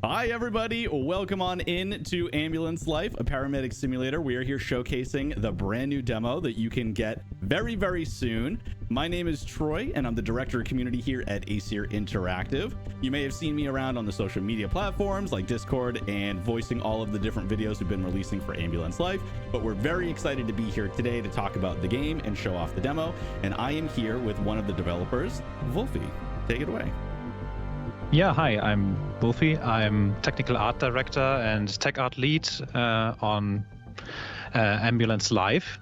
Hi, everybody. Welcome on in to Ambulance Life, a Paramedic Simulator. We are here showcasing the brand new demo that you can get very, very soon. My name is Troy, and I'm the Director of Community here at Acer Interactive. You may have seen me around on the social media platforms like Discord and voicing all of the different videos we've been releasing for Ambulance Life, but we're very excited to be here today to talk about the game and show off the demo, and I am here with one of the developers, Wolfi. Take it away. Yeah, hi, I'm Wolfi. I'm Technical Art Director and Tech Art Lead on Ambulance Live.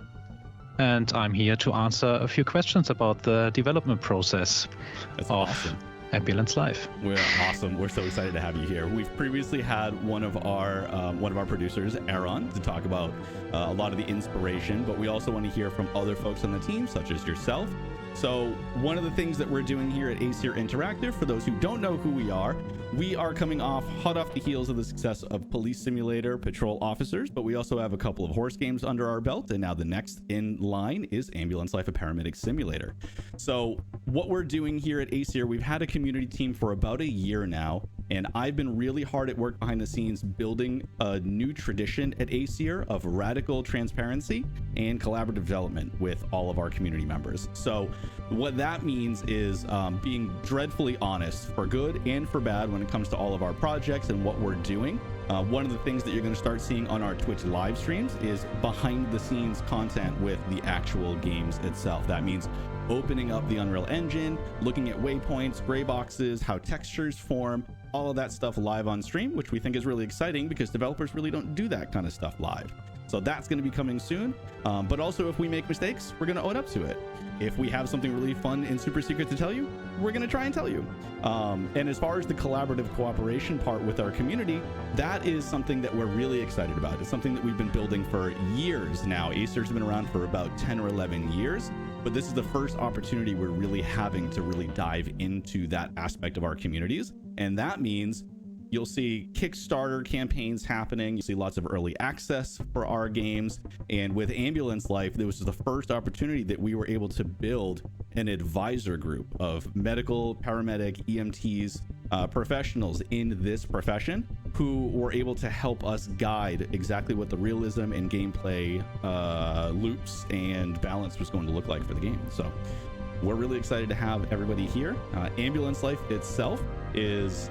And I'm here to answer a few questions about the development process of awesome. Ambulance Live. We're awesome. We're so excited to have you here. We've previously had one of our producers, Aaron, to talk about a lot of the inspiration, but we also want to hear from other folks on the team, such as yourself. So one of the things that we're doing here at Acer Interactive, for those who don't know who we are coming hot off the heels of the success of Police Simulator, Patrol Officers, but we also have a couple of horse games under our belt, and now the next in line is Ambulance Life, a Paramedic Simulator. So what we're doing here at Acer, we've had a community team for about a year now, and I've been really hard at work behind the scenes building a new tradition at Acer of radical transparency and collaborative development with all of our community members. So what that means is being dreadfully honest for good and for bad when it comes to all of our projects and what we're doing. One of the things that you're going to start seeing on our Twitch live streams is behind the scenes content with the actual games itself. That means opening up the Unreal Engine, looking at waypoints, gray boxes, how textures form, all of that stuff live on stream, which we think is really exciting because developers really don't do that kind of stuff live. So that's going to be coming soon. But also, if we make mistakes, we're going to own up to it. If we have something really fun and super secret to tell you, we're going to try and tell you. And as far as the collaborative cooperation part with our community, that is something that we're really excited about. It's something that we've been building for years now. Acer's been around for about 10 or 11 years, but this is the first opportunity we're really having to really dive into that aspect of our communities. And that means you'll see Kickstarter campaigns happening. You see lots of early access for our games. And with Ambulance Life, this was the first opportunity that we were able to build an advisor group of medical, paramedic, EMTs, professionals in this profession who were able to help us guide exactly what the realism and gameplay loops and balance was going to look like for the game. So we're really excited to have everybody here. Ambulance Life itself is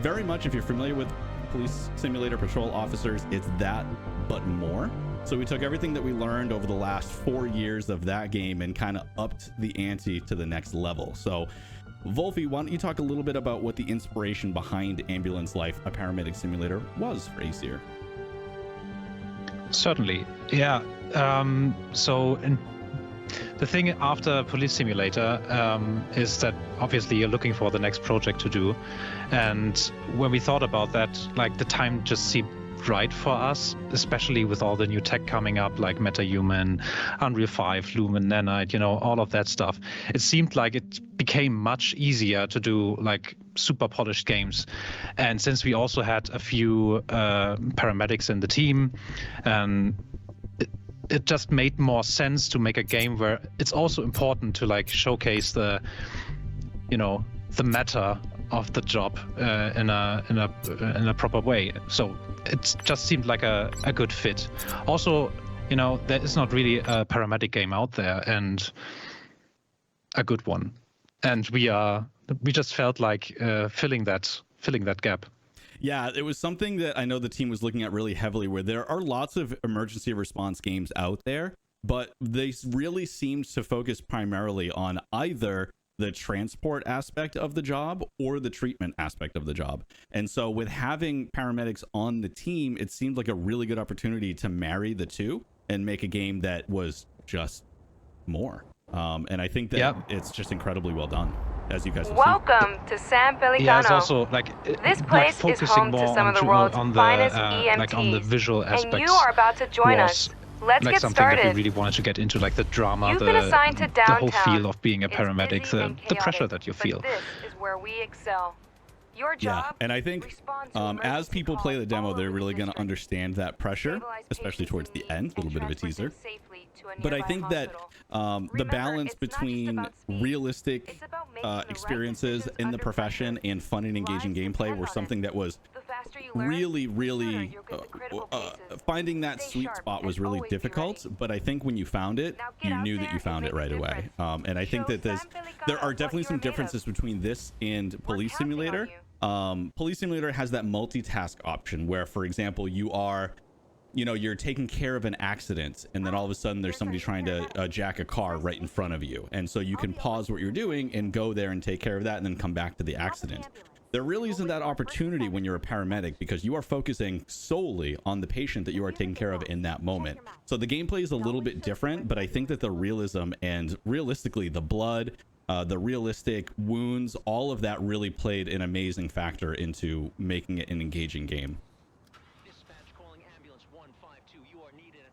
very much, if you're familiar with Police Simulator, Patrol Officers, it's that, but more. So we took everything that we learned over the last 4 years of that game and kind of upped the ante to the next level. So Wolfi, why don't you talk a little bit about what the inspiration behind Ambulance Life, a Paramedic Simulator, was for Acer? Certainly, yeah. The thing after Police Simulator is that obviously you're looking for the next project to do. And when we thought about that, like the time just seemed right for us, especially with all the new tech coming up like MetaHuman, Unreal 5, Lumen, Nanite, all of that stuff. It seemed like it became much easier to do like super polished games. And since we also had a few paramedics in the team, it just made more sense to make a game where it's also important to like showcase the matter of the job in a proper way. So it just seemed like a good fit. Also, there is not really a paramedic game out there, and a good one. And we just felt like filling that gap. Yeah, it was something that I know the team was looking at really heavily, where there are lots of emergency response games out there, but they really seemed to focus primarily on either the transport aspect of the job or the treatment aspect of the job. And so with having paramedics on the team, it seemed like a really good opportunity to marry the two and make a game that was just more. And I think that it's just incredibly well done, as you guys have Welcome to San Pellicano. Yeah, it's also like this place is home to some of the world's finest EMTs, like on the visual aspects. and you are about to join us. Let's get something started. that we really wanted to get into, like the drama, You've been assigned to the downtown. whole feel of being a paramedic, It's busy and the pressure chaotic, that you but feel. This is where we excel. Your job, and I think as people play the demo, they're really going to understand that pressure, especially towards the end. A little bit of a teaser. But I think that the balance between realistic experiences in the profession and fun and engaging gameplay were something that was really finding that sweet spot was really difficult. But I think when you found it, you knew that you found it right away. And I think that there are definitely some differences between this and Police Simulator. Police Simulator has that multitask option where, for example, you're taking care of an accident, and then all of a sudden there's somebody trying to jack a car right in front of you, and so you can pause what you're doing and go there and take care of that and then come back to the accident. There really isn't that opportunity when you're a paramedic, because you are focusing solely on the patient that you are taking care of in that moment. So the gameplay is a little bit different, but I think that the realism and realistically the blood, the realistic wounds, all of that really played an amazing factor into making it an engaging game.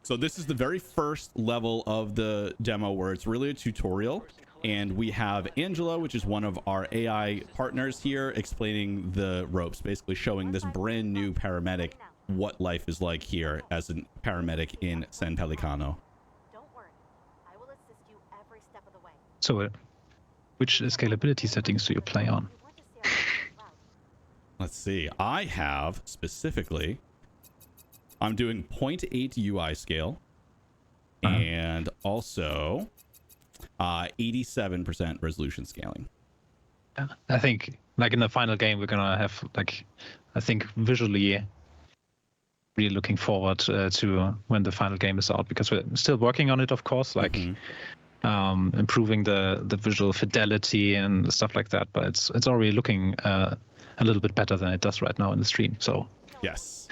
So this is the very first level of the demo where it's really a tutorial, and we have Angela, which is one of our AI partners here, explaining the ropes, basically showing this brand new paramedic what life is like here as a paramedic in San Pelicano. Don't worry, I will assist you every step of the way. So which scalability settings do you play on? Let's see. I have specifically, I'm doing 0.8 UI scale, and also 87% resolution scaling. I think like in the final game, we're going to have like, I think visually really looking forward to when the final game is out, because we're still working on it, of course, like improving the visual fidelity and stuff like that. But it's already looking a little bit better than it does right now in the stream. So yes,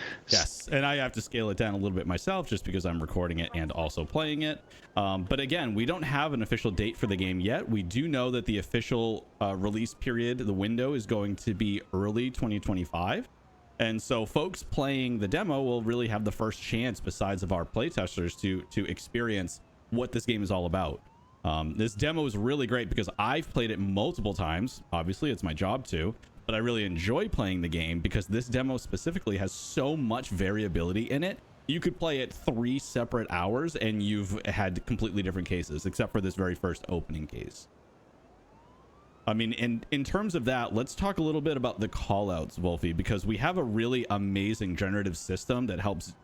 and I have to scale it down a little bit myself just because I'm recording it and also playing it. But again, we don't have an official date for the game yet. We do know that the official release period, the window, is going to be early 2025. And so folks playing the demo will really have the first chance, besides of our playtesters, to experience what this game is all about. This demo is really great because I've played it multiple times. Obviously, it's my job to. But I really enjoy playing the game because this demo specifically has so much variability in it. You could play it 3 separate hours and you've had completely different cases, except for this very first opening case. I mean, in terms of that, let's talk a little bit about the callouts, Wolfi, because we have a really amazing generative system that helps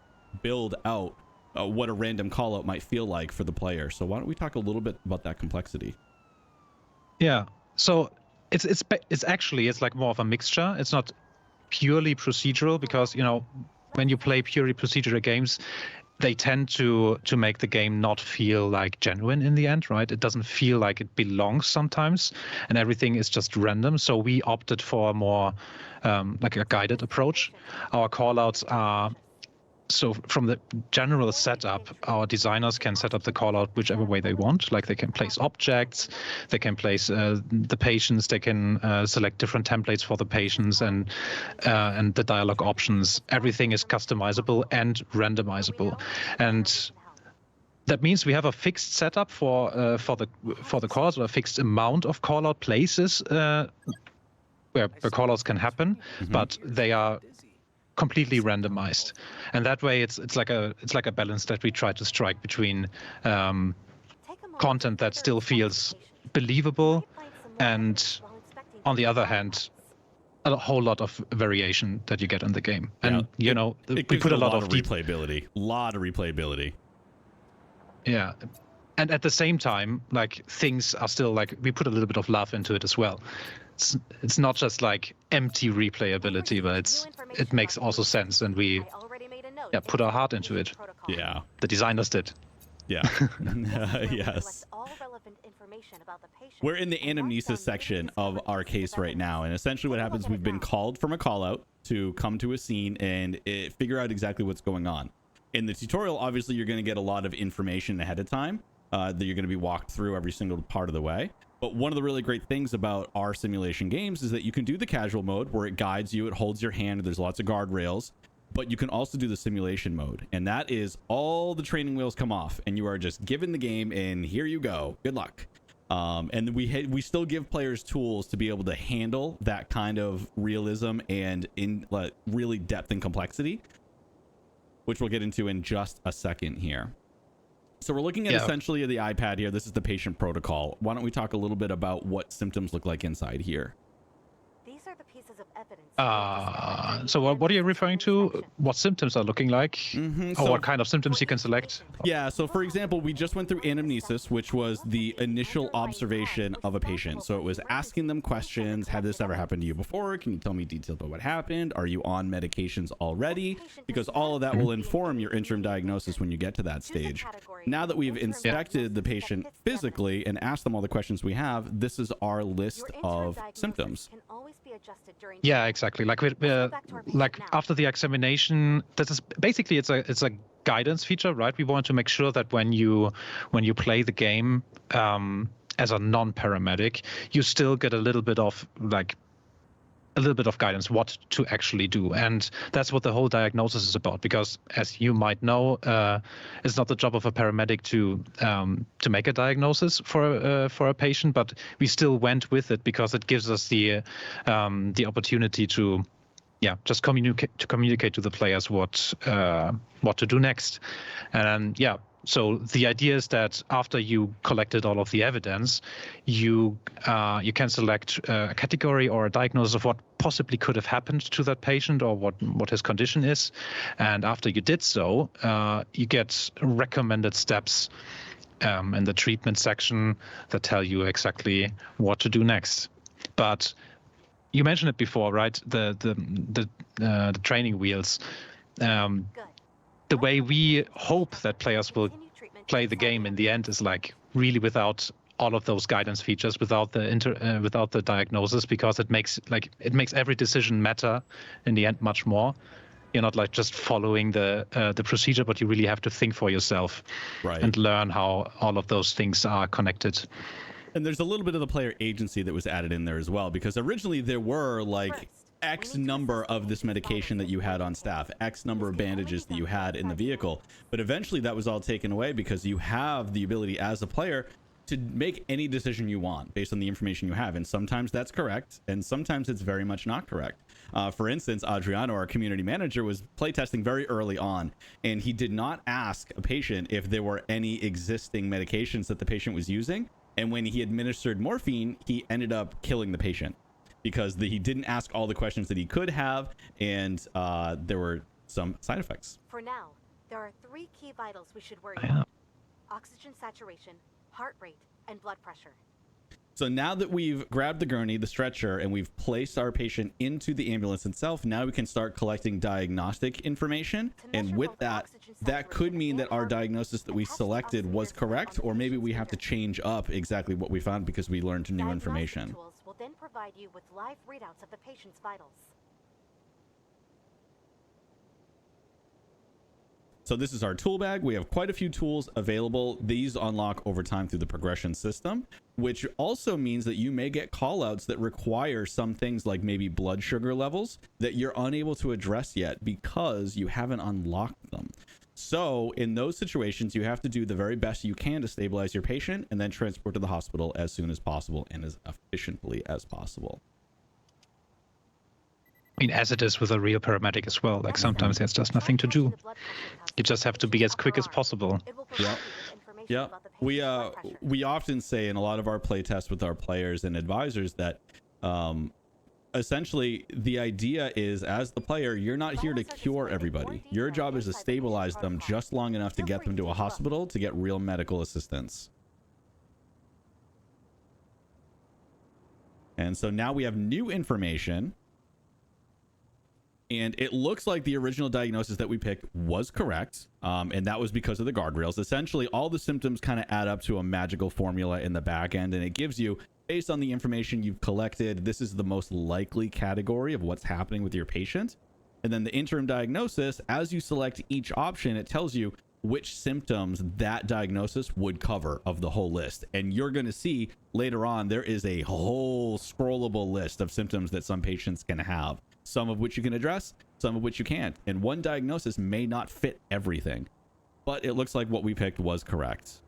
build out what a random callout might feel like for the player. So why don't we talk a little bit about that complexity? Yeah. So it's actually like more of a mixture. It's not purely procedural, because when you play purely procedural games, they tend to make the game not feel like genuine in the end, right? It doesn't feel like it belongs sometimes, and everything is just random. So we opted for a more like a guided approach. Our callouts are, so from the general setup, our designers can set up the callout whichever way they want. Like they can place objects, they can place the patients, they can select different templates for the patients, and the dialogue options. Everything is customizable and randomizable, and that means we have a fixed setup for the callouts, or a fixed amount of callout places where the callouts can happen, but they are completely randomized, and that way it's like a balance that we try to strike between content that still feels believable, and on the other hand, a whole lot of variation that you get in the game. And we put a lot of replayability. Yeah, and at the same time, like, things are still like, we put a little bit of love into it as well. It's not just like empty replayability, but it makes also sense, and we put our heart into it. Yeah, the designers did. Yeah. Yes. We're in the anamnesis section of our case right now, and essentially what happens, we've been called from a call out to come to a scene and figure out exactly what's going on. In the tutorial, obviously you're going to get a lot of information ahead of time that you're going to be walked through every single part of the way. But one of the really great things about our simulation games is that you can do the casual mode where it guides you, it holds your hand, there's lots of guardrails, but you can also do the simulation mode. And that is all the training wheels come off and you are just given the game and here you go. Good luck. And we still give players tools to be able to handle that kind of realism and in really depth and complexity, which we'll get into in just a second here. So we're looking at essentially the iPad here. This is the patient protocol. Why don't we talk a little bit about what symptoms look like inside here? These are the pieces of evidence. So what are you referring to? What symptoms are looking like? Or what kind of symptoms you can select? Yeah, so for example, we just went through anamnesis, which was the initial observation of a patient. So it was asking them questions. Had this ever happened to you before? Can you tell me details about what happened? Are you on medications already? Because all of that will inform your interim diagnosis when you get to that stage. Now that we've inspected the patient physically and asked them all the questions we have, this is our list of symptoms. Yeah, exactly. Like like after the examination, this is basically it's a guidance feature, right? We want to make sure that when you play the game as a non-paramedic, you still get a little bit of guidance what to actually do, and that's what the whole diagnosis is about. Because as you might know, it's not the job of a paramedic to make a diagnosis for a patient, but we still went with it because it gives us the opportunity to just communicate to the players what to do next. And so the idea is that after you collected all of the evidence, you can select a category or a diagnosis of what possibly could have happened to that patient or what his condition is. And after you did so, you get recommended steps in the treatment section that tell you exactly what to do next. But you mentioned it before, right? The training wheels. The way we hope that players will play the game in the end is like really without all of those guidance features, without the diagnosis, because it makes every decision matter in the end much more. You're not like just following the procedure, but you really have to think for yourself, right, and learn how all of those things are connected. And there's a little bit of the player agency that was added in there as well, because originally there were like X number of this medication that you had on staff, X number of bandages that you had in the vehicle. But eventually that was all taken away because you have the ability as a player to make any decision you want based on the information you have. And sometimes that's correct, and sometimes it's very much not correct. For instance, Adriano, our community manager, was playtesting very early on, and he did not ask a patient if there were any existing medications that the patient was using. And when he administered morphine, he ended up killing the patient because he didn't ask all the questions that he could have, and there were some side effects. For now, there are 3 key vitals we should worry about: oxygen saturation, heart rate, and blood pressure. So now that we've grabbed the gurney, the stretcher, and we've placed our patient into the ambulance itself, now we can start collecting diagnostic information. And with that, that could mean that our diagnosis that we selected was correct, or maybe we have to change up exactly what we found because we learned new information. Tools will then provide you with live readouts of the patient's vitals. So this is our tool bag. We have quite a few tools available. These unlock over time through the progression system, which also means that you may get callouts that require some things like maybe blood sugar levels that you're unable to address yet because you haven't unlocked them. So in those situations, you have to do the very best you can to stabilize your patient and then transport to the hospital as soon as possible and as efficiently as possible. I mean, as it is with a real paramedic as well. Like sometimes there's just nothing to do. You just have to be as quick as possible. Yeah. We often say in a lot of our playtests with our players and advisors that essentially the idea is, as the player, you're not here to cure everybody. Your job is to stabilize them just long enough to get them to a hospital to get real medical assistance. And so now we have new information. And it looks like the original diagnosis that we picked was correct. And that was because of the guardrails. Essentially, all the symptoms kind of add up to a magical formula in the back end. And it gives you, based on the information you've collected, this is the most likely category of what's happening with your patient. And then the interim diagnosis, as you select each option, it tells you which symptoms that diagnosis would cover of the whole list. And you're going to see later on, there is a whole scrollable list of symptoms that some patients can have. Some of which you can address, some of which you can't. And one diagnosis may not fit everything, but it looks like what we picked was correct.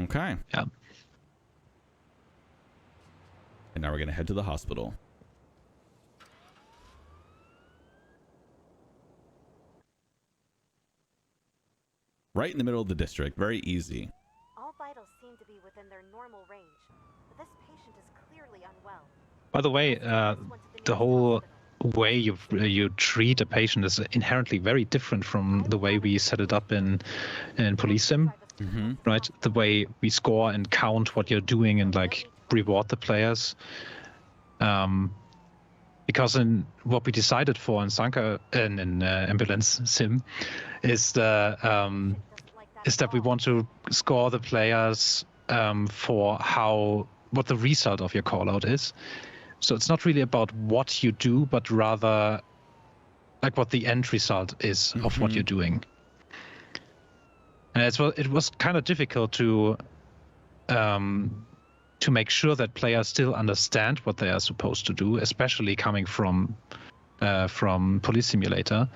Okay. Yeah. And now we're going to head to the hospital. Right in the middle of the district. Very easy. All vitals seem to be within their normal range, but this patient is clearly unwell. By the way, the whole way you treat a patient is inherently very different from the way we set it up in Police Sim, right? The way we score and count what you're doing and like reward the players. Because in what we decided for in Sanka in Ambulance Sim is that we want to score the players for what the result of your call out is. So it's not really about what you do, but rather like what the end result is of what you're doing. And it was kind of difficult to make sure that players still understand what they are supposed to do, especially coming from Police Simulator,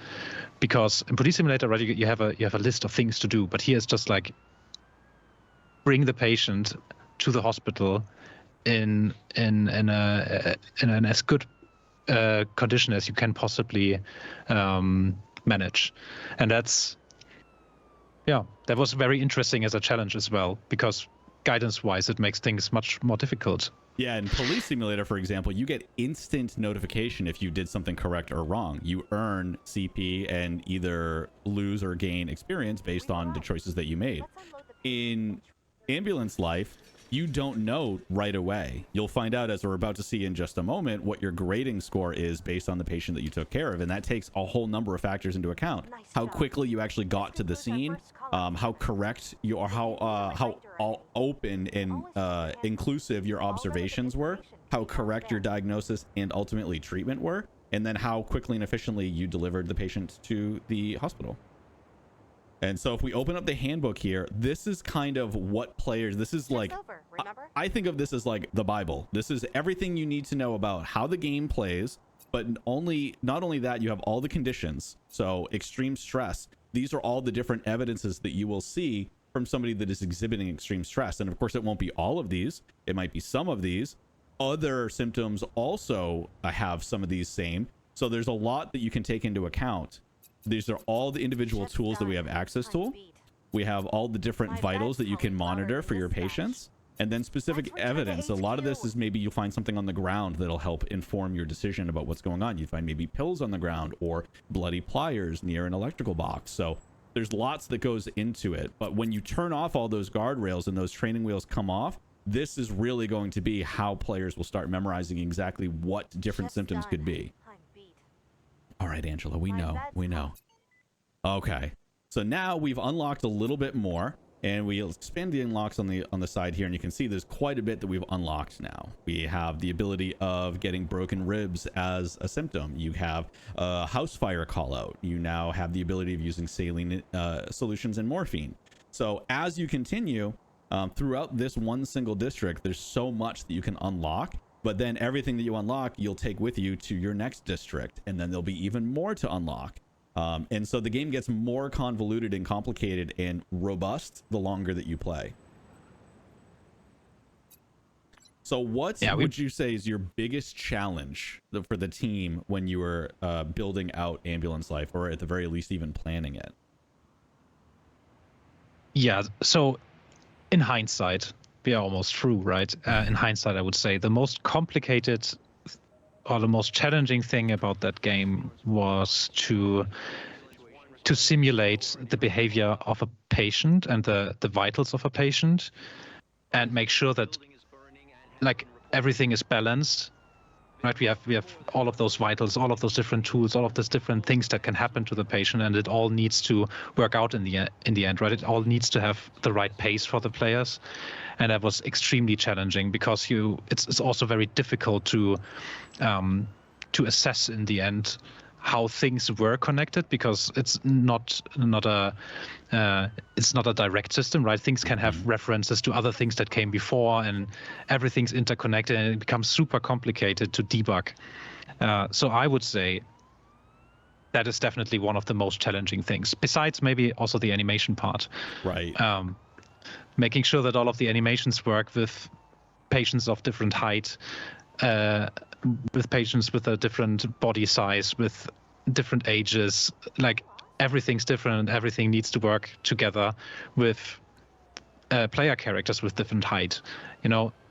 because in Police Simulator, right, you have a list of things to do, but here it's just like bring the patient to the hospital in an as good condition as you can possibly manage, and that was very interesting as a challenge as well, because guidance-wise, it makes things much more difficult. Yeah, in Police Simulator, for example, you get instant notification if you did something correct or wrong. You earn CP and either lose or gain experience based on the choices that you made. In Ambulance Life, you don't know right away. You'll find out, as we're about to see in just a moment, what your grading score is based on the patient that you took care of, and that takes a whole number of factors into account. How quickly you actually got to the scene, how correct you are, how open and inclusive your observations were, how correct your diagnosis and ultimately treatment were, and then how quickly and efficiently you delivered the patient to the hospital. And so if we open up the handbook here, this is kind of what players, this is like, I think of this as like the Bible. This is everything you need to know about how the game plays, but not only that, you have all the conditions. So extreme stress, these are all the different evidences that you will see from somebody that is exhibiting extreme stress. And of course, it won't be all of these. It might be some of these. Other symptoms also have some of these same. So there's a lot that you can take into account. These are all the individual tools that we have access to. We have all the different vitals that you can monitor for your patients, and then specific evidence. A lot of this is maybe you'll find something on the ground that'll help inform your decision about what's going on. You find maybe pills on the ground or bloody pliers near an electrical box. So there's lots that goes into it. But when you turn off all those guardrails and those training wheels come off, this is really going to be how players will start memorizing exactly what different symptoms could be. All right, Angela, we know. Okay, so now we've unlocked a little bit more, and we'll expand the unlocks on the side here, and you can see there's quite a bit that we've unlocked now. We have the ability of getting broken ribs as a symptom. You have a house fire call out. You now have the ability of using saline solutions and morphine. So as you continue throughout this one single district, there's so much that you can unlock. But then everything that you unlock, you'll take with you to your next district, and then there'll be even more to unlock. And so the game gets more convoluted and complicated and robust the longer that you play. So what would you say is your biggest challenge for the team when you were building out Ambulance Life, or at the very least even planning it? Yeah, so in hindsight, we are almost through, right? In hindsight, I would say the most complicated or the most challenging thing about that game was to simulate the behavior of a patient and the vitals of a patient, and make sure that like everything is balanced, right? We have all of those vitals, all of those different tools, all of those different things that can happen to the patient, and it all needs to work out in the end, right? It all needs to have the right pace for the players. And that was extremely challenging because it's also very difficult to assess in the end how things were connected, because it's not a direct system, right? Things can have references to other things that came before, and everything's interconnected, and it becomes super complicated to debug. So I would say that is definitely one of the most challenging things, besides maybe also the animation part. Right. making sure that all of the animations work with patients of different height, with patients with a different body size, with different ages. Like everything's different. Everything needs to work together with player characters with different height.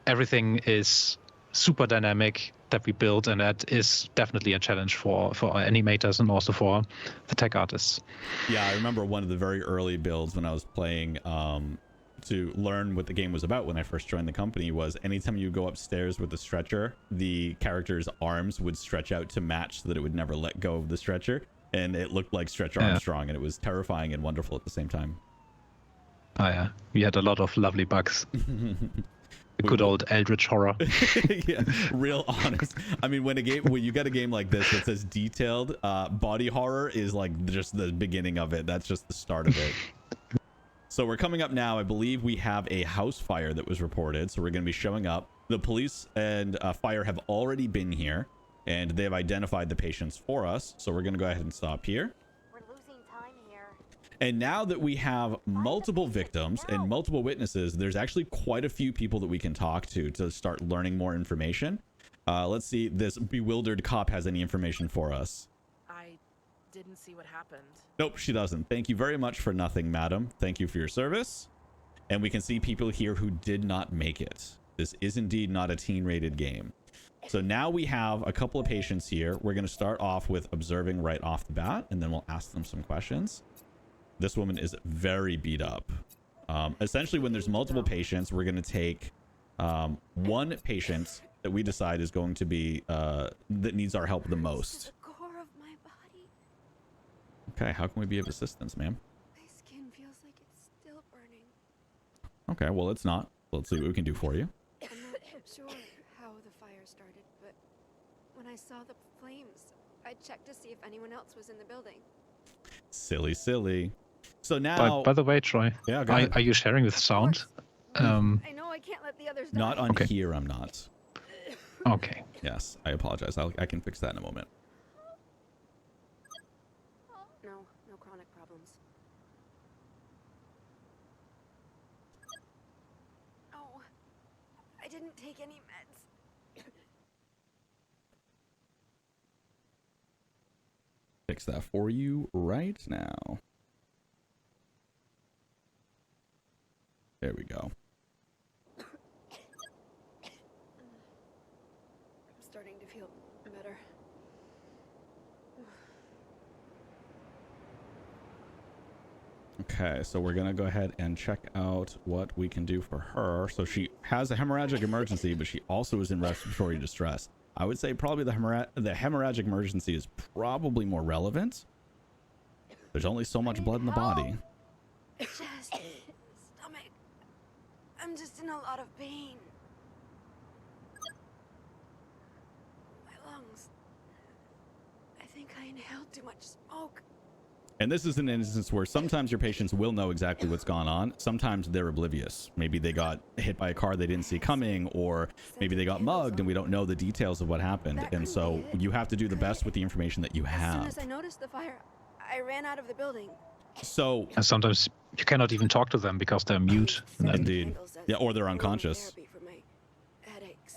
Everything is super dynamic that we build, and that is definitely a challenge for our animators and also for the tech artists. Yeah, I remember one of the very early builds when I was playing to learn what the game was about when I first joined the company was anytime you go upstairs with the stretcher, the character's arms would stretch out to match so that it would never let go of the stretcher, and it looked like Stretch Armstrong, and it was terrifying and wonderful at the same time. Oh yeah, we had a lot of lovely bugs. The good old eldritch horror. Yeah, real honest. I mean, when you get a game like this that says detailed, body horror is like just the beginning of it. That's just the start of it. So we're coming up now. I believe we have a house fire that was reported. So we're going to be showing up. The police and fire have already been here, and they have identified the patients for us. So we're going to go ahead and stop here. And now that we have multiple victims and multiple witnesses, there's actually quite a few people that we can talk to start learning more information. Let's see if this bewildered cop has any information for us. I didn't see what happened. Nope, she doesn't. Thank you very much for nothing, madam. Thank you for your service. And we can see people here who did not make it. This is indeed not a teen-rated game. So now we have a couple of patients here. We're going to start off with observing right off the bat, and then we'll ask them some questions. This woman is very beat up. Essentially, when there's multiple patients, we're going to take one patient that we decide is going to be that needs our help the most. The core of my body. Okay, how can we be of assistance, ma'am? My skin feels like it's still burning. Okay, well, it's not. Let's see what we can do for you. I'm not sure how the fire started, but when I saw the flames, I checked to see if anyone else was in the building. Silly. So now, By the way, Troy, yeah, go ahead. are you sharing with sound? I know I can't let the others die. Not on Okay. here, I'm not. Okay. Yes, I apologize. I can fix that in a moment. No chronic problems. Oh, I didn't take any meds. Fix that for you right now. There we go. I'm starting to feel better. Okay, so we're gonna go ahead and check out what we can do for her. So she has a hemorrhagic emergency, but she also is in respiratory distress. I would say probably the hemorrhagic emergency is probably more relevant. There's only so much blood in the body. Chest, stomach. I'm just in a lot of pain. My lungs. I think I inhaled too much smoke. And this is an instance where sometimes your patients will know exactly what's gone on. Sometimes they're oblivious. Maybe they got hit by a car they didn't see coming, or maybe they got mugged and we don't know the details of what happened. And so you have to do the best with the information that you As soon have. as I noticed the fire, I ran out of the building. So And sometimes you cannot even talk to them because they're mute. And then indeed. Yeah, or they're unconscious. Therapy for my headaches.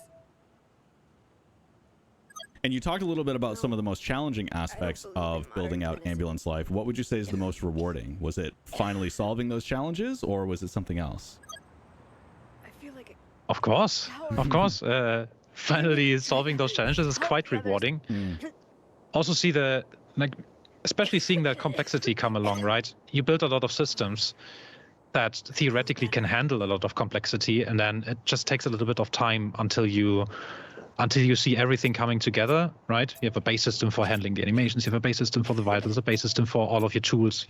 And you talked a little bit about some of the most challenging aspects of building out ambulance life. What would you say is the most rewarding? Was it finally solving those challenges, or was it something else? I feel like Of course. Finally solving those challenges is quite rewarding. Also see especially seeing that complexity come along, right? You build a lot of systems that theoretically can handle a lot of complexity, and then it just takes a little bit of time until you see everything coming together, right? You have a base system for handling the animations, you have a base system for the vitals, a base system for all of your tools,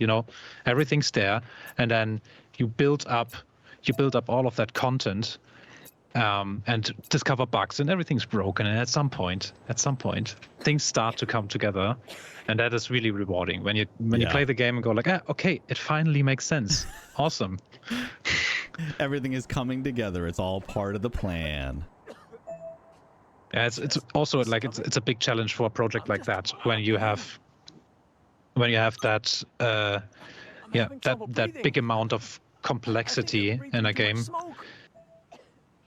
everything's there. And then you build up all of that content and discover bugs, and everything's broken. And at some point, things start to come together, and that is really rewarding when you play the game and go like, okay, it finally makes sense. Awesome. Everything is coming together. It's all part of the plan. Yeah, it's also like it's a big challenge for a project like that when you have that that big amount of complexity in a game,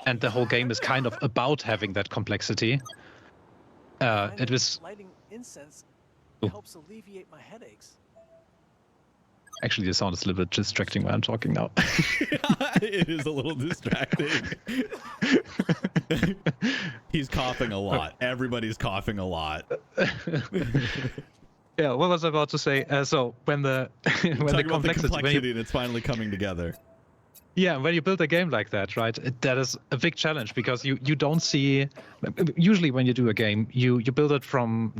and the whole game is kind of about having that complexity. It was lighting incense helps alleviate my headaches. Actually, the sound is a little bit distracting when I'm talking now. It is a little distracting. He's coughing a lot. Everybody's coughing a lot. Yeah, what was I about to say? So when the when the complexity and it's finally coming together. Yeah, when you build a game like that, right, that is a big challenge because you don't see. Usually, when you do a game, you build it from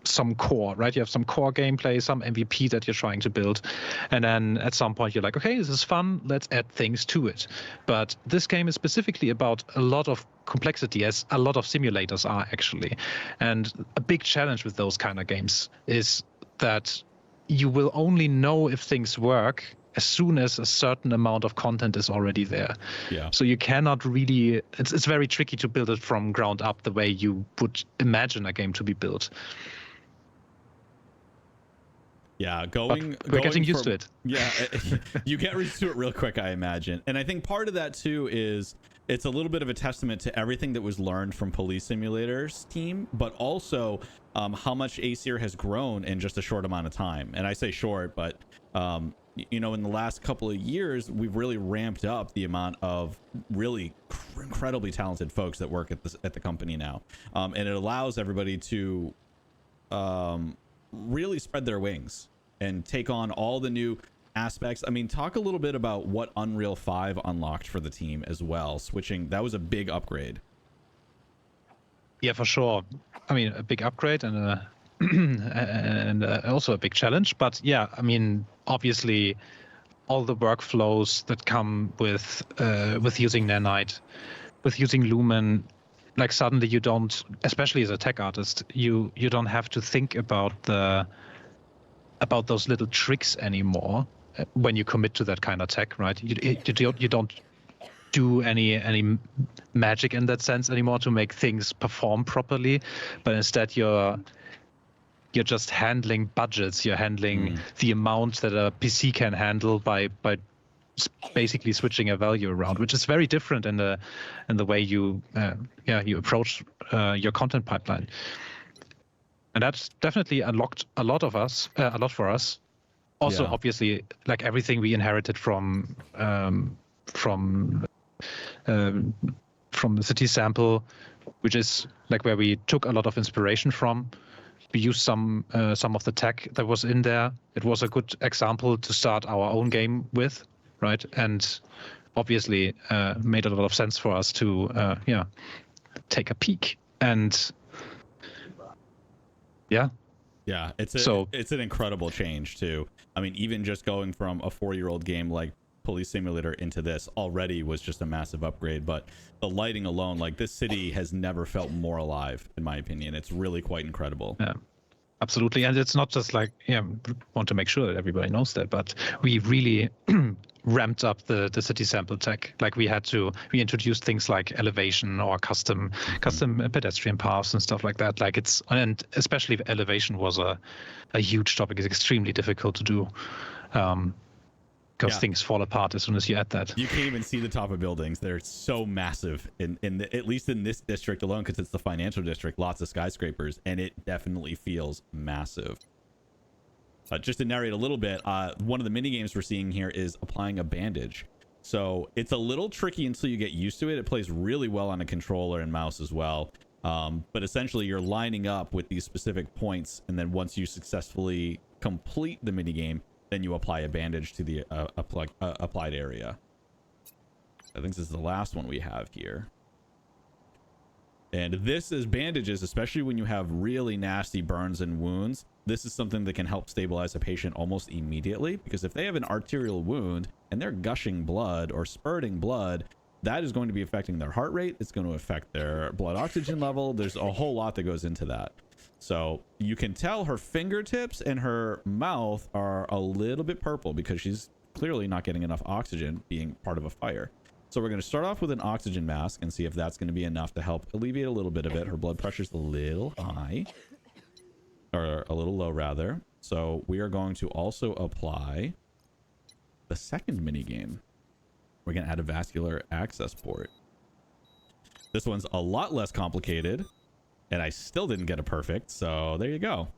some core, right? You have some core gameplay, some MVP that you're trying to build, and then at some point you're like, okay, this is fun. Let's add things to it. But this game is specifically about a lot of complexity, as a lot of simulators are actually, and a big challenge with those kind of games is that you will only know if things work as soon as a certain amount of content is already there. Yeah. So you cannot really, it's very tricky to build it from ground up the way you would imagine a game to be built. Yeah, we're getting used to it. Yeah, you get used to it real quick, I imagine. And I think part of that too is it's a little bit of a testament to everything that was learned from Police Simulator's team, but also how much Aesir has grown in just a short amount of time. And I say short, but you know, in the last couple of years, we've really ramped up the amount of really incredibly talented folks that work at the company now, and it allows everybody to really spread their wings and take on all the new aspects. I mean, talk a little bit about what Unreal 5 unlocked for the team as well. Switching, that was a big upgrade. Yeah, for sure. I mean, a big upgrade and and also a big challenge. But yeah, I mean, obviously, all the workflows that come with using Nanite, with using Lumen, like suddenly you don't, especially as a tech artist, you don't have to think about those little tricks anymore when you commit to that kind of tech, right? You don't do any magic in that sense anymore to make things perform properly, but instead you're just handling budgets. You're handling the amount that a PC can handle by basically switching a value around, which is very different in the way you approach your content pipeline. And that's definitely unlocked a lot for us. Also, obviously, like everything we inherited from the city sample, which is like where we took a lot of inspiration from. We used some of the tech that was in there. It was a good example to start our own game with, right? And obviously made a lot of sense for us to take a peek. And yeah, it's an incredible change too. I mean, even just going from a 4-year-old game like Police Simulator into this already was just a massive upgrade. But the lighting alone, like, this city has never felt more alive, in my opinion. It's really quite incredible. Yeah, absolutely. And it's not just like, want to make sure that everybody knows that, but we really ramped up the city sample tech. Like we introduced things like elevation or custom pedestrian paths and stuff like that. Like and especially elevation was a huge topic. It's extremely difficult to do. Because things fall apart as soon as you add that. You can't even see the top of buildings. They're so massive at least in this district alone, because it's the financial district, lots of skyscrapers, and it definitely feels massive. Just to narrate a little bit, one of the mini games we're seeing here is applying a bandage. So it's a little tricky until you get used to it. It plays really well on a controller and mouse as well. But essentially you're lining up with these specific points, and then once you successfully complete the mini game, then you apply a bandage to the applied area. I think this is the last one we have here. And this is bandages, especially when you have really nasty burns and wounds. This is something that can help stabilize a patient almost immediately, because if they have an arterial wound and they're gushing blood or spurting blood, that is going to be affecting their heart rate. It's going to affect their blood oxygen level. There's a whole lot that goes into that. So you can tell her fingertips and her mouth are a little bit purple because she's clearly not getting enough oxygen being part of a fire. So we're going to start off with an oxygen mask and see if that's going to be enough to help alleviate a little bit of it. Her blood pressure's a little high, or a little low rather. So we are going to also apply the second mini game. We're gonna add a vascular access port. This one's a lot less complicated, and I still didn't get a perfect, so there you go.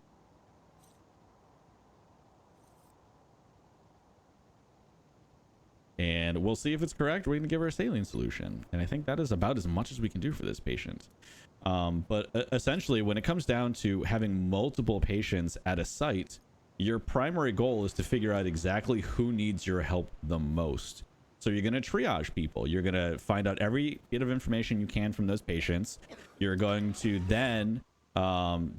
And we'll see if it's correct. We're gonna give her a saline solution, and I think that is about as much as we can do for this patient. But essentially, when it comes down to having multiple patients at a site, your primary goal is to figure out exactly who needs your help the most. So you're going to triage people. You're going to find out every bit of information you can from those patients. You're going to then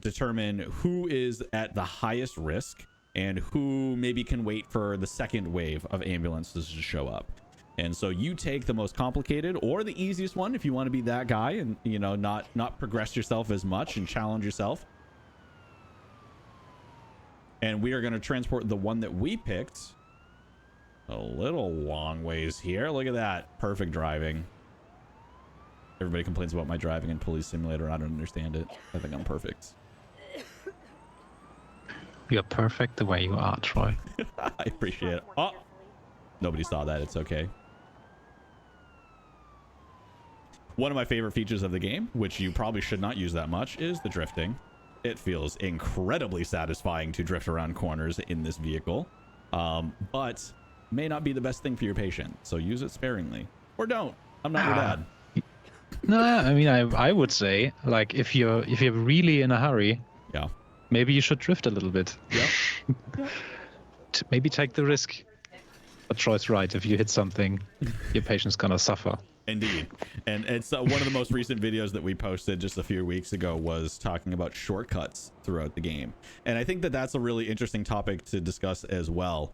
determine who is at the highest risk and who maybe can wait for the second wave of ambulances to show up. And so you take the most complicated or the easiest one if you want to be that guy and, you know, not progress yourself as much and challenge yourself. And we are going to transport the one that we picked a little long ways here. Look at that. Perfect driving. Everybody complains about my driving in Police Simulator. I don't understand it. I think I'm perfect. You're perfect the way you are, Troy. I appreciate it. Oh, nobody saw that. It's okay. One of my favorite features of the game, which you probably should not use that much, is the drifting. It feels incredibly satisfying to drift around corners in this vehicle, but may not be the best thing for your patient. So use it sparingly, or don't. I'm not your dad. No, I mean, I would say, like, if you're really in a hurry, yeah, maybe you should drift a little bit. Yeah. Maybe take the risk. But Troy's right. If you hit something, your patient's gonna suffer. Indeed. And it's one of the most recent videos that we posted just a few weeks ago was talking about shortcuts throughout the game. And I think that that's a really interesting topic to discuss as well.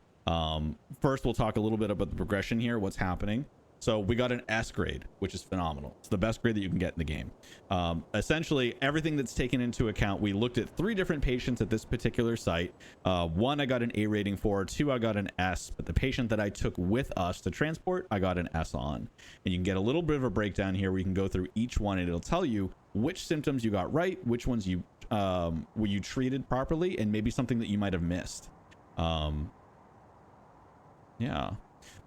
First, we'll talk a little bit about the progression here, what's happening. So we got an S grade, which is phenomenal. It's the best grade that you can get in the game. Essentially, everything that's taken into account, we looked at 3 different patients at this particular site. 1, I got an A rating for. 2, I got an S. But the patient that I took with us to transport, I got an S on. And you can get a little bit of a breakdown here where you can go through each one, and it'll tell you which symptoms you got right, which ones you were you treated properly, and maybe something that you might have missed. Yeah.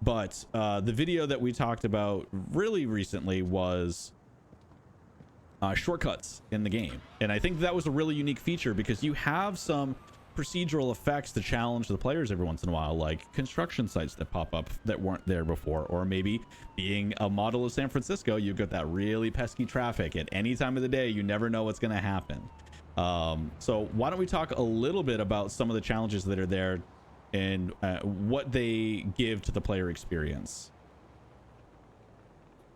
But the video that we talked about really recently was shortcuts in the game. And I think that was a really unique feature because you have some procedural effects to challenge the players every once in a while, like construction sites that pop up that weren't there before, or maybe being a model of San Francisco, you've got that really pesky traffic at any time of the day. You never know what's going to happen. So why don't we talk a little bit about some of the challenges that are there and what they give to the player experience.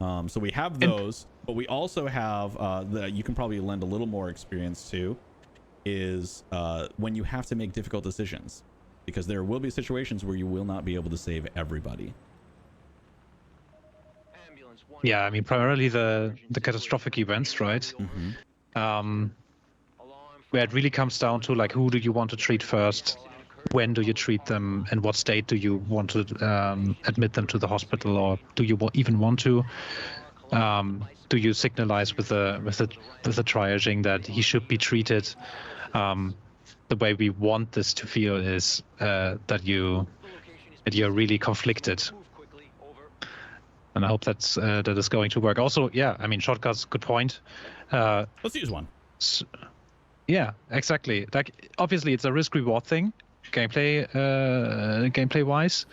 So we have those, but we also have that you can probably lend a little more experience to is when you have to make difficult decisions, because there will be situations where you will not be able to save everybody. Yeah, I mean, primarily the catastrophic events, right? Mm-hmm. Where it really comes down to, like, who do you want to treat first? When do you treat them? In what state do you want to admit them to the hospital, or do you even want to? Do you signalize with the triaging that he should be treated? The way we want this to feel is that you're really conflicted. And I hope that is going to work. Also, yeah, I mean, shortcuts, good point. Let's use one. Yeah, exactly. Like, obviously, it's a risk-reward thing, gameplay wise.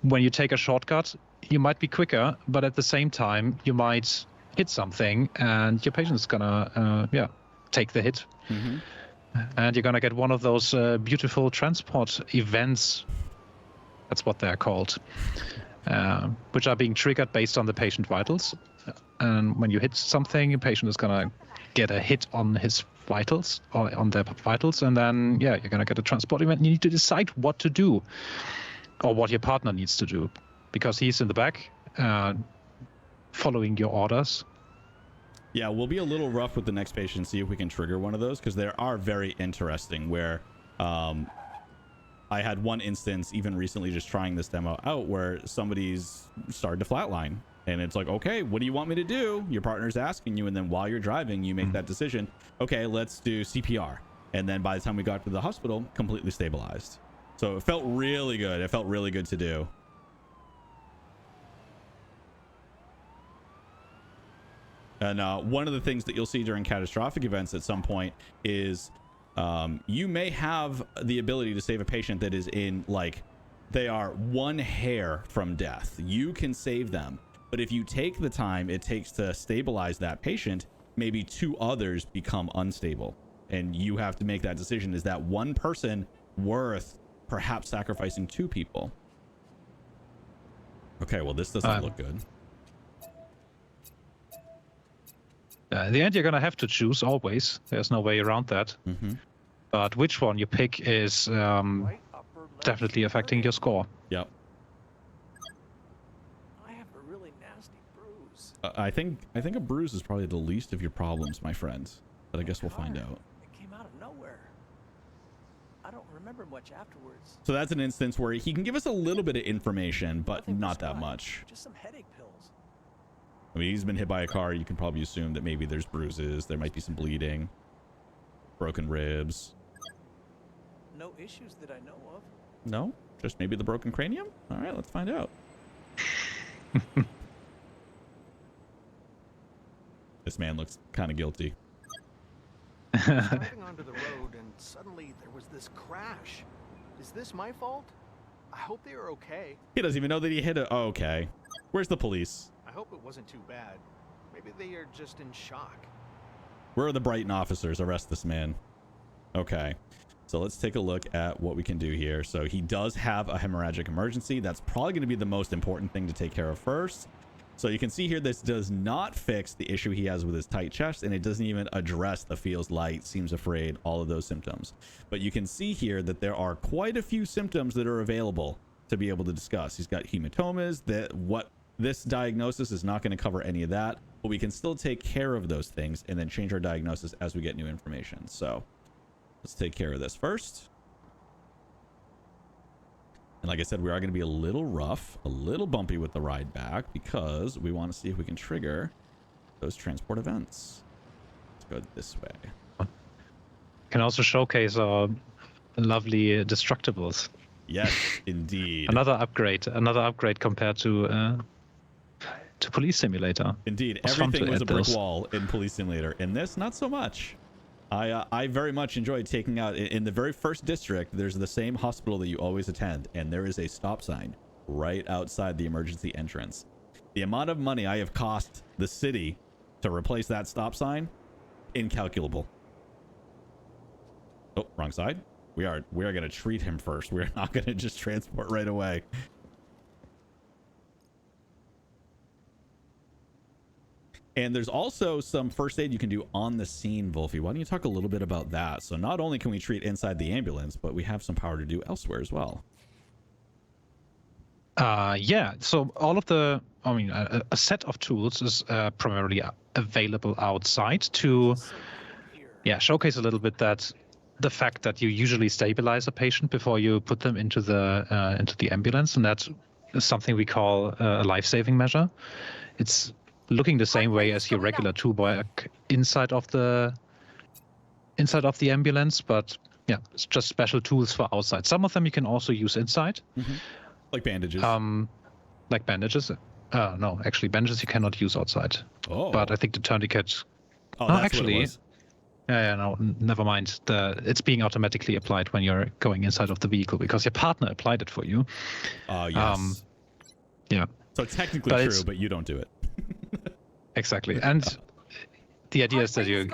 When you take a shortcut, you might be quicker, but at the same time, you might hit something, and your patient's gonna take the hit. Mm-hmm. And you're gonna get one of those beautiful transport events. That's what they're called, which are being triggered based on the patient vitals. And when you hit something, a patient is gonna get a hit on his vitals, or on their vitals, and then you're gonna get a transport event. You need to decide what to do, or what your partner needs to do, because he's in the back, following your orders. Yeah, we'll be a little rough with the next patient, see if we can trigger one of those, because there are very interesting where I had one instance even recently just trying this demo out where somebody's started to flatline, and it's like, okay, what do you want me to do? Your partner's asking you, and then while you're driving, you make that decision. Okay, let's do CPR. And then by the time we got to the hospital, completely stabilized. So it felt really good. It felt really good to do. And one of the things that you'll see during catastrophic events at some point is you may have the ability to save a patient that is in, like, they are one hair from death. You can save them. But if you take the time it takes to stabilize that patient, maybe 2 others become unstable. And you have to make that decision. Is that one person worth perhaps sacrificing 2 people? Okay, well, this doesn't look good. In the end, you're going to have to choose always. There's no way around that. But which one you pick is definitely affecting your score. Yep. I have a really nasty bruise. I think a bruise is probably the least of your problems, my friends. But I guess we'll find out. It came out of nowhere. I don't remember much afterwards. So that's an instance where he can give us a little bit of information, but Nothing not that prescribed, much. Just some headache pills. I mean, he's been hit by a car. You can probably assume that maybe there's bruises. There might be some bleeding, broken ribs. No issues that I know of. No? Just maybe the broken cranium? All right, let's find out. This man looks kind of guilty. Driving onto the road and suddenly there was this crash. Is this my fault? I hope they are okay. He doesn't even know that he hit a... Oh, okay. Where's the police? I hope it wasn't too bad. Maybe they are just in shock. Where are the Brighton officers? Arrest this man. Okay. So let's take a look at what we can do here. So he does have a hemorrhagic emergency. That's probably going to be the most important thing to take care of first. So you can see here, this does not fix the issue he has with his tight chest, and it doesn't even address the feels light, seems afraid, all of those symptoms. But you can see here that there are quite a few symptoms that are available to be able to discuss. He's got hematomas. This diagnosis is not going to cover any of that, but we can still take care of those things and then change our diagnosis as we get new information. So let's take care of this first. And like I said, we are going to be a little rough, a little bumpy with the ride back because we want to see if we can trigger those transport events. Let's go this way. Can also showcase our lovely destructibles. Yes, indeed. Another upgrade compared to Police Simulator. Indeed, everything was a brick wall in Police Simulator. In this, not so much. I very much enjoyed taking out, in the very first district, there's the same hospital that you always attend, and there is a stop sign right outside the emergency entrance. The amount of money I have cost the city to replace that stop sign, incalculable. Oh, wrong side. We are going to treat him first. We're not going to just transport right away. And there's also some first aid you can do on the scene, Wolfi. Why don't you talk a little bit about that? So not only can we treat inside the ambulance, but we have some power to do elsewhere as well. Yeah, so all of the, a set of tools is primarily available outside to, showcase a little bit that the fact that you usually stabilize a patient before you put them into the ambulance, and that is something we call a life-saving measure. It's looking the same way as your regular toolbox inside of the ambulance, but yeah, it's just special tools for outside. Some of them you can also use inside. Mm-hmm. Like bandages. Like bandages. No, actually bandages you cannot use outside. Oh. But I think the tourniquet. Oh, that's actually, what it was. Yeah, no, never mind. It's being automatically applied when you're going inside of the vehicle because your partner applied it for you. Yes. Yeah. So technically but true, but you don't do it. Exactly. And the idea is that you're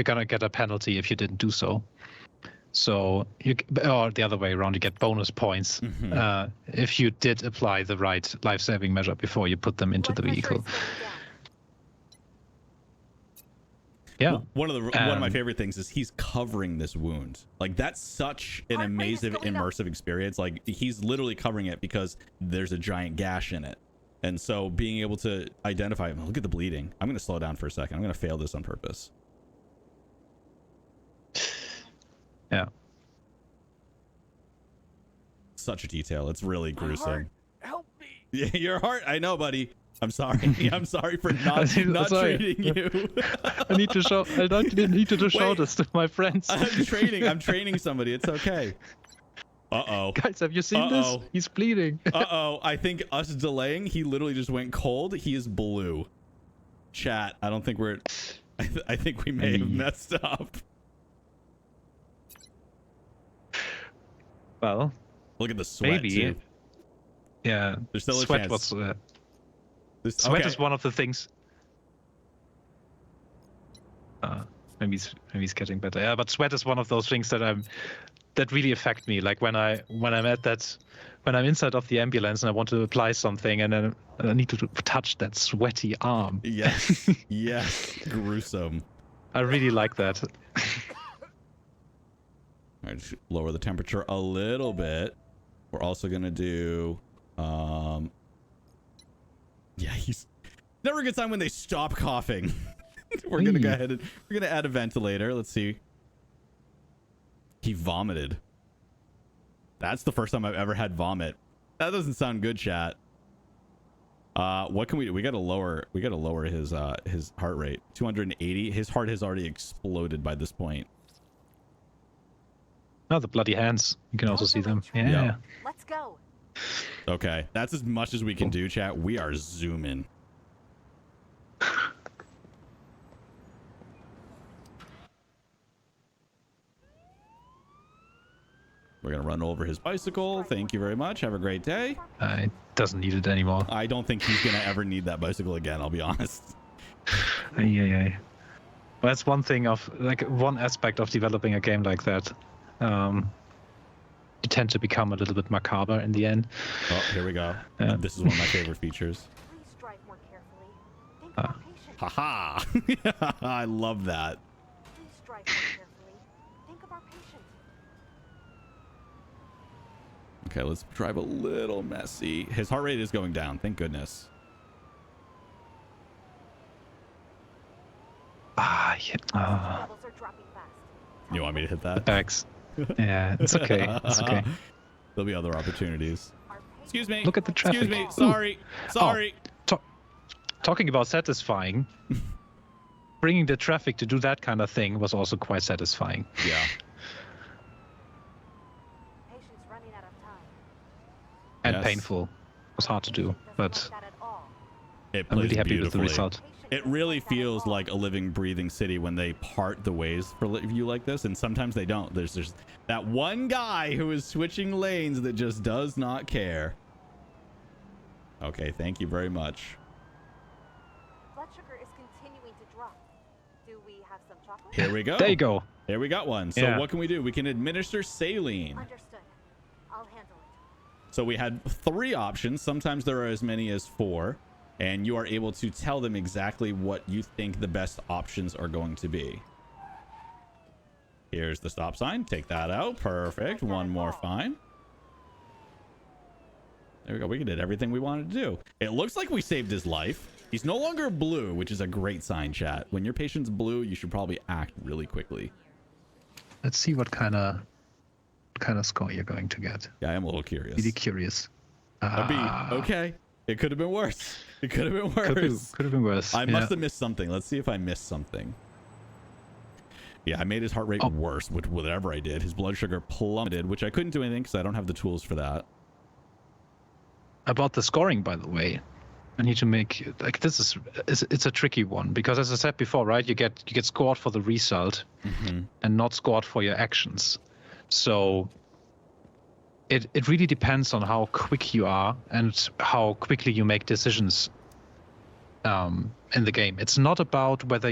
gonna get a penalty if you didn't do so. So or the other way around, you get bonus points if you did apply the right life-saving measure before you put them into the vehicle. Yeah. Well, one of my favorite things is he's covering this wound. Like, that's such an amazing immersive experience. Like, he's literally covering it because there's a giant gash in it. And so being able to identify, look at the bleeding. I'm going to slow down for a second. I'm going to fail this on purpose. Yeah. Such a detail. It's really gruesome. Heart, help me. Yeah, your heart. I know, buddy. I'm sorry. I'm sorry for not treating you. I need to show. I don't need to show this to my friends. I'm training somebody. It's okay. Uh-oh. Guys, have you seen this? He's bleeding. Uh-oh. I think us delaying, he literally just went cold. He is blue. Chat, I don't think we're... I think we may have messed up. Well, look at the sweat, maybe. too. Yeah. There's still sweat a chance. Sweat is one of the things. Maybe he's getting better. Yeah, but sweat is one of those things that really affect me. Like when I'm inside of the ambulance and I want to apply something and then I need to touch that sweaty arm. Yes. Yes. Gruesome. I really like that. All right, just lower the temperature a little bit. We're also gonna do yeah, he's never a good time when they stop coughing. We're gonna go ahead and we're gonna add a ventilator. Let's see. He vomited. That's the first time I've ever had vomit. That doesn't sound good, chat. What can we do? We gotta lower his heart rate. 280. His heart has already exploded by this point. Oh, the bloody hands. You can also see them. Yeah. Let's go. Okay, that's as much as we can do, chat. We are zooming. We're gonna run over his bicycle. Thank you very much. Have a great day. It doesn't need it anymore. I don't think he's gonna ever need that bicycle again. I'll be honest. Yeah. Well, that's one thing one aspect of developing a game like that. You tend to become a little bit macabre in the end. Oh, here we go. This is one of my favorite features. Please drive more carefully. Think of our patient. Haha! I love that. Please drive more carefully. Think of our patient. Okay, let's drive a little messy. His heart rate is going down. Thank goodness. Yeah. Levels are dropping fast. You want me to hit that? The bags. Yeah, it's okay. It's okay. There'll be other opportunities. Excuse me. Look at the traffic. Excuse me. Sorry. Sorry. Talking about satisfying, bringing the traffic to do that kind of thing was also quite satisfying. Yeah. Patient's running out of time. And painful. It was hard to do, but It plays I'm really happy with the beautifully. result. It really feels like a living, breathing city when they part the ways for you like this, and sometimes they don't. There's just that one guy who is switching lanes that just does not care. Okay, thank you very much. Blood sugar is continuing to drop. Do we have some chocolate? Here we go. There you go. There we got one. So what can we do? We can administer saline. Understood. I'll handle it. So we had 3 options. Sometimes there are as many as 4. And you are able to tell them exactly what you think the best options are going to be. Here's the stop sign. Take that out. Perfect. One more fine. There we go. We did everything we wanted to do. It looks like we saved his life. He's no longer blue, which is a great sign, chat. When your patient's blue, you should probably act really quickly. Let's see what kind of score you're going to get. Yeah, I am a little curious. Really curious. A B. Okay. It could have been worse. It could have been worse. Could have been worse. I must have missed something. Let's see if I missed something. Yeah, I made his heart rate worse with whatever I did. His blood sugar plummeted, which I couldn't do anything because I don't have the tools for that. About the scoring, by the way, I need to make it's a tricky one because, as I said before, right, you get scored for the result and not scored for your actions. So it really depends on how quick you are and how quickly you make decisions in the game. It's not about whether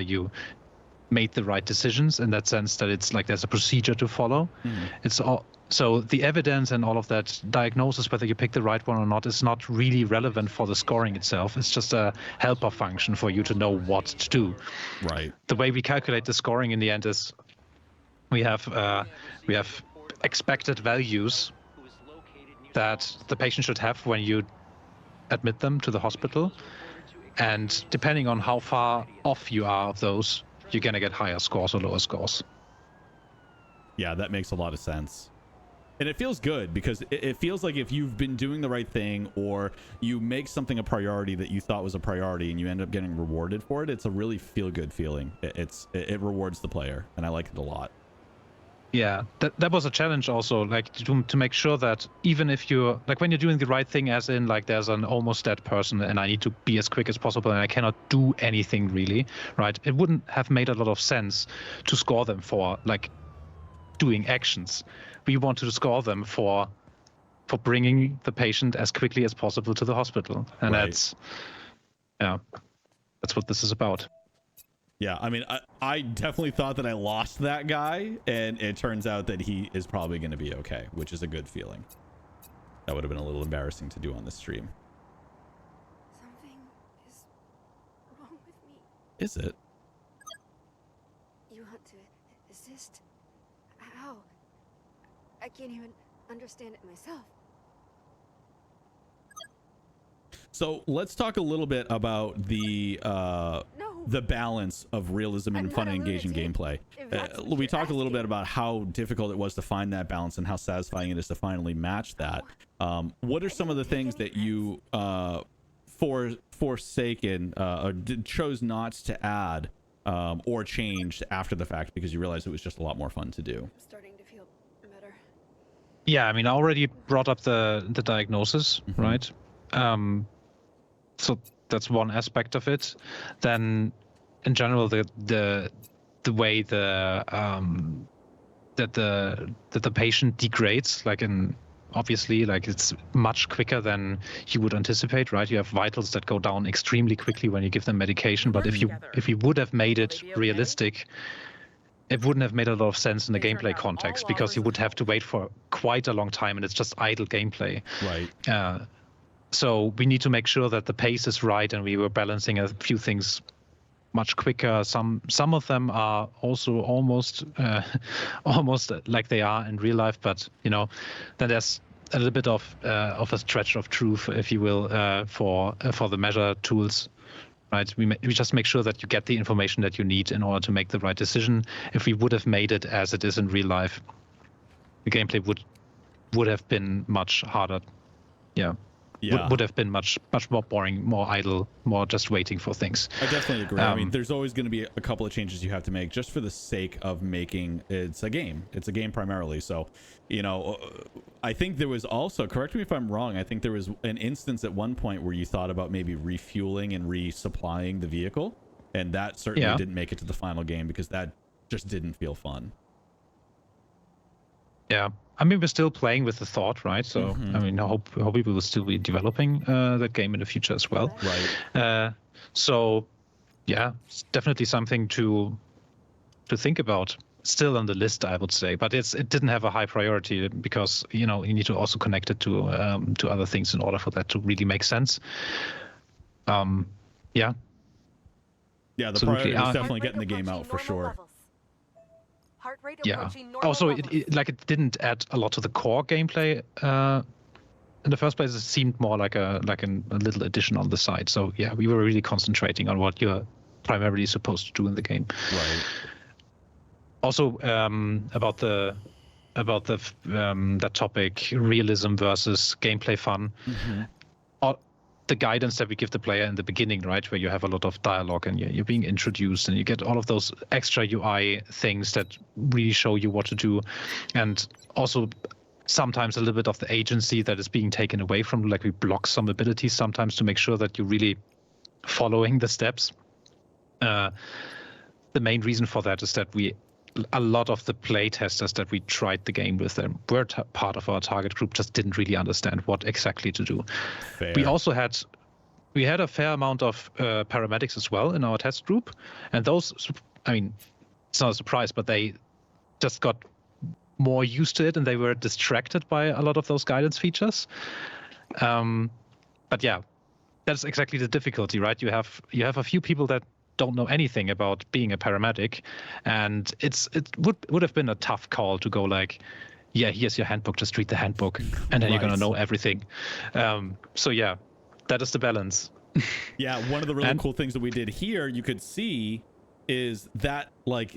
you made the right decisions in that sense that it's like there's a procedure to follow. It's all so the evidence and all of that diagnosis, whether you pick the right one or not, is not really relevant for the scoring itself. It's just a helper function for you to know what to do. Right. The way we calculate the scoring in the end is we have expected values that the patient should have when you admit them to the hospital, and depending on how far off you are of those, you're gonna get higher scores or lower scores. Yeah, that makes a lot of sense. And it feels good because it feels like if you've been doing the right thing or you make something a priority that you thought was a priority and you end up getting rewarded for it, it's a really feel-good feeling. It rewards the player, and I like it a lot. Yeah, that was a challenge also, like to make sure that even if you're like when you're doing the right thing, as in like there's an almost dead person and I need to be as quick as possible and I cannot do anything really, right? It wouldn't have made a lot of sense to score them for like doing actions. We want to score them for bringing the patient as quickly as possible to the hospital, and Right. that's what this is about. Yeah, I mean, I definitely thought that I lost that guy, and it turns out that he is probably going to be okay, which is a good feeling. That would have been a little embarrassing to do on the stream. Something is wrong with me. Is it? You want to assist? How? I can't even understand it myself. So let's talk a little bit about the balance of realism and fun and engaging gameplay. We talked a little bit about how difficult it was to find that balance and how satisfying it is to finally match that. What are some of the things that you forsaken or chose not to add or changed after the fact because you realized it was just a lot more fun to do? I'm starting to feel better. Yeah, I mean, I already brought up the diagnosis, right? So that's one aspect of it. Then, in general, the way that the patient degrades, like obviously, like it's much quicker than you would anticipate, right? You have vitals that go down extremely quickly when you give them medication. But if you would have made it realistic, it wouldn't have made a lot of sense in the gameplay context because you would have to wait for quite a long time, and it's just idle gameplay. Right. So we need to make sure that the pace is right, and we were balancing a few things much quicker. Some of them are also almost like they are in real life, but then there's a little bit of a stretch of truth, if you will, for the measure tools. Right, we just make sure that you get the information that you need in order to make the right decision. If we would have made it as it is in real life, the gameplay would have been much harder. Yeah. Would have been much more boring, more idle, more just waiting for things. I definitely agree. I mean, there's always going to be a couple of changes you have to make just for the sake of making it's a game. It's a game primarily. So, I think there was also, correct me if I'm wrong, I think there was an instance at one point where you thought about maybe refueling and resupplying the vehicle, and that certainly didn't make it to the final game because that just didn't feel fun. Yeah. I mean, we're still playing with the thought, right? So, I mean, I hope we will still be developing that game in the future as well. Right. So, yeah, it's definitely something to think about. Still on the list, I would say, but it didn't have a high priority because you need to also connect it to other things in order for that to really make sense. Yeah. Yeah, the priority is definitely getting the game out for sure. Yeah. Also, it didn't add a lot to the core gameplay in the first place. It seemed more like a little addition on the side. So yeah, we were really concentrating on what you're primarily supposed to do in the game. Right. Also, about that topic, realism versus gameplay fun. The guidance that we give the player in the beginning, right, where you have a lot of dialogue and you're being introduced and you get all of those extra UI things that really show you what to do, and also sometimes a little bit of the agency that is being taken away from, like we block some abilities sometimes to make sure that you're really following the steps. The main reason for that is that a lot of the play testers that we tried the game with and were part of our target group just didn't really understand what exactly to do. Fair. We also had a fair amount of paramedics as well in our test group, and those, I mean, it's not a surprise, but they just got more used to it and they were distracted by a lot of those guidance features. But yeah, that's exactly the difficulty, right? You have a few people that don't know anything about being a paramedic, and it would have been a tough call to go like, yeah, here's your handbook, just read the handbook, and then you're gonna know everything. So yeah, that is the balance. Yeah, one of the really cool things that we did here, you could see, is that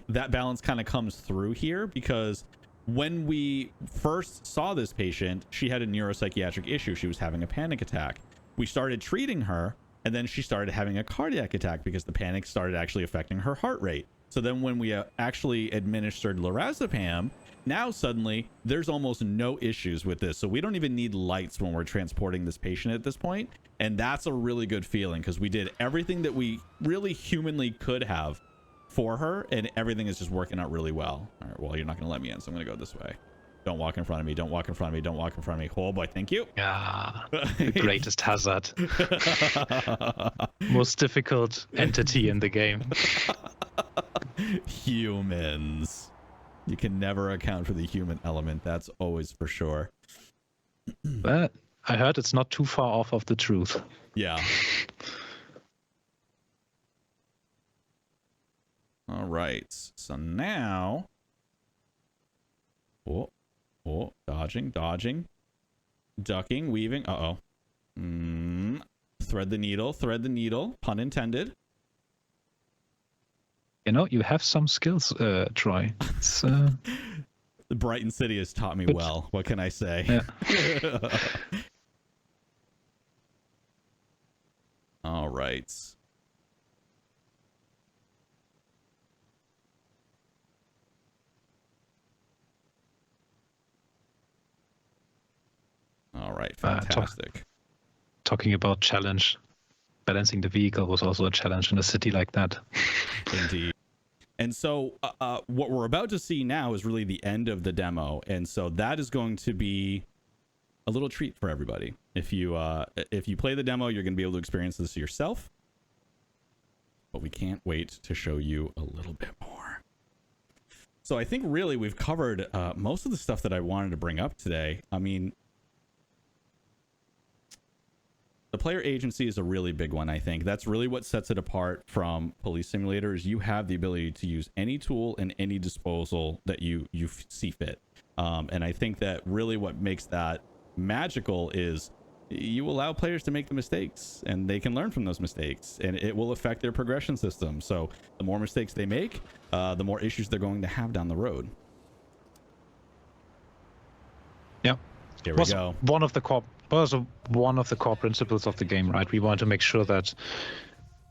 that balance kind of comes through here, because when we first saw this patient, she had a neuropsychiatric issue. She was having a panic attack. We started treating her, and then she started having a cardiac attack because the panic started actually affecting her heart rate. So then when we actually administered lorazepam, now suddenly there's almost no issues with this. So we don't even need lights when we're transporting this patient at this point. And that's a really good feeling because we did everything that we really humanly could have for her, and everything is just working out really well. All right, well, you're not going to let me in, so I'm going to go this way. Don't walk in front of me. Don't walk in front of me. Don't walk in front of me. Oh boy, thank you. Yeah, the greatest hazard. Most difficult entity in the game. Humans. You can never account for the human element. That's always for sure. But I heard it's not too far off of the truth. Yeah. All right. So now... Oh, dodging, ducking, weaving. Uh-oh. Thread the needle, pun intended. You know, you have some skills, Troy. It's, The Brighton City has taught me well. What can I say? Yeah. All right. All right, fantastic. Talking about challenge, balancing the vehicle was also a challenge in a city like that. Indeed. And so what we're about to see now is really the end of the demo. And so that is going to be a little treat for everybody. If you play the demo, you're going to be able to experience this yourself. But we can't wait to show you a little bit more. So I think really we've covered most of the stuff that I wanted to bring up today. I mean, the player agency is a really big one, I think. That's really what sets it apart from Police Simulator is you have the ability to use any tool and any disposal that you see fit. And I think that really what makes that magical is you allow players to make the mistakes and they can learn from those mistakes and it will affect their progression system. So the more mistakes they make, the more issues they're going to have down the road. Yeah. Here we go. One of the core principles of the game, right? We want to make sure that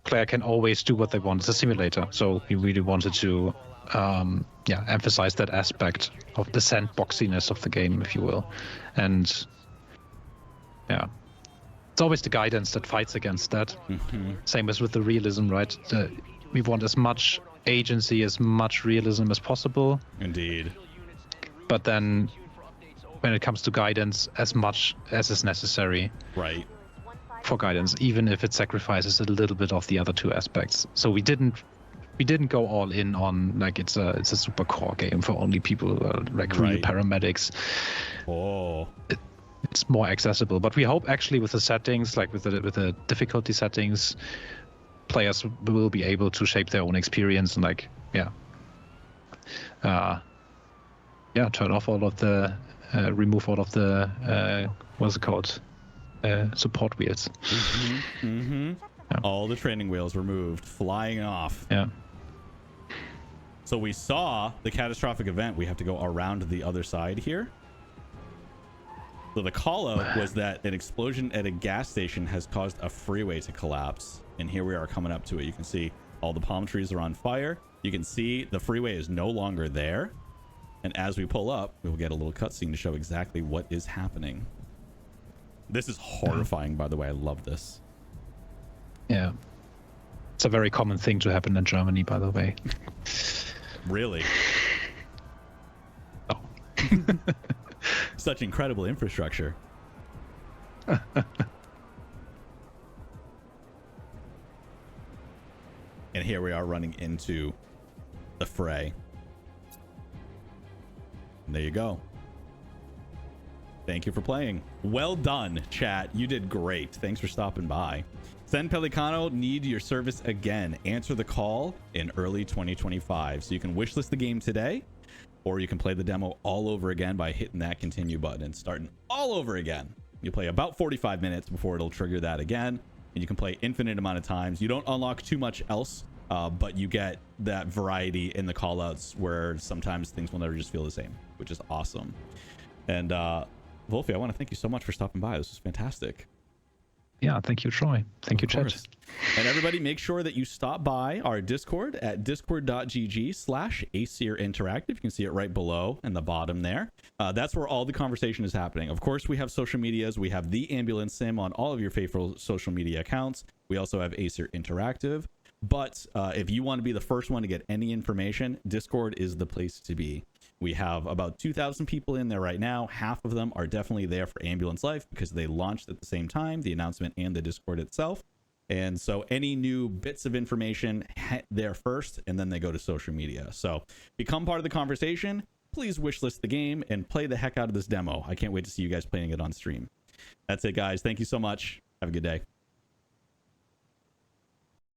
player can always do what they want. It's a simulator, so we really wanted to emphasize that aspect of the sandboxiness of the game, if you will. And yeah, it's always the guidance that fights against that. Same as with the realism, right? We want as much agency, as much realism as possible. Indeed. But then when it comes to guidance, as much as is necessary, right, for guidance, even if it sacrifices a little bit of the other two aspects. So we didn't go all in on like it's a super core game for only people who are like real paramedics. It's more accessible, but we hope actually with the settings, like with the difficulty settings, players will be able to shape their own experience and turn off all of the remove all of the what's it called, support wheels. Yeah. All the training wheels removed, flying off. Yeah. So we saw the catastrophic event. We have to go around the other side here. So the call out was that an explosion at a gas station has caused a freeway to collapse. And here we are coming up to it. You can see all the palm trees are on fire. You can see the freeway is no longer there. And as we pull up, we will get a little cutscene to show exactly what is happening. This is horrifying, by the way. I love this. Yeah. It's a very common thing to happen in Germany, by the way. Really? Oh. Such incredible infrastructure. And here we are running into the fray. And there you go. Thank you for playing. Well done, chat. You did great. Thanks for stopping by. Sen Pelicano, need your service again. Answer the call in early 2025. So you can wishlist the game today, or you can play the demo all over again by hitting that continue button and starting all over again. You play about 45 minutes before it'll trigger that again, and you can play infinite amount of times. You don't unlock too much else, but you get that variety in the callouts where sometimes things will never just feel the same, which is awesome. And Wolfi, I want to thank you so much for stopping by. This was fantastic. Yeah, thank you, Troy. Thank you, Chet. And everybody, make sure that you stop by our Discord at discord.gg/Acer Interactive. You can see it right below in the bottom there. That's where all the conversation is happening. Of course, we have social medias. We have the Ambulance Sim on all of your favorite social media accounts. We also have Acer Interactive. But if you want to be the first one to get any information, Discord is the place to be. We have about 2,000 people in there right now. Half of them are definitely there for Ambulance Life because they launched at the same time, the announcement and the Discord itself. And so any new bits of information there first, and then they go to social media. So become part of the conversation. Please wishlist the game and play the heck out of this demo. I can't wait to see you guys playing it on stream. That's it, guys. Thank you so much. Have a good day.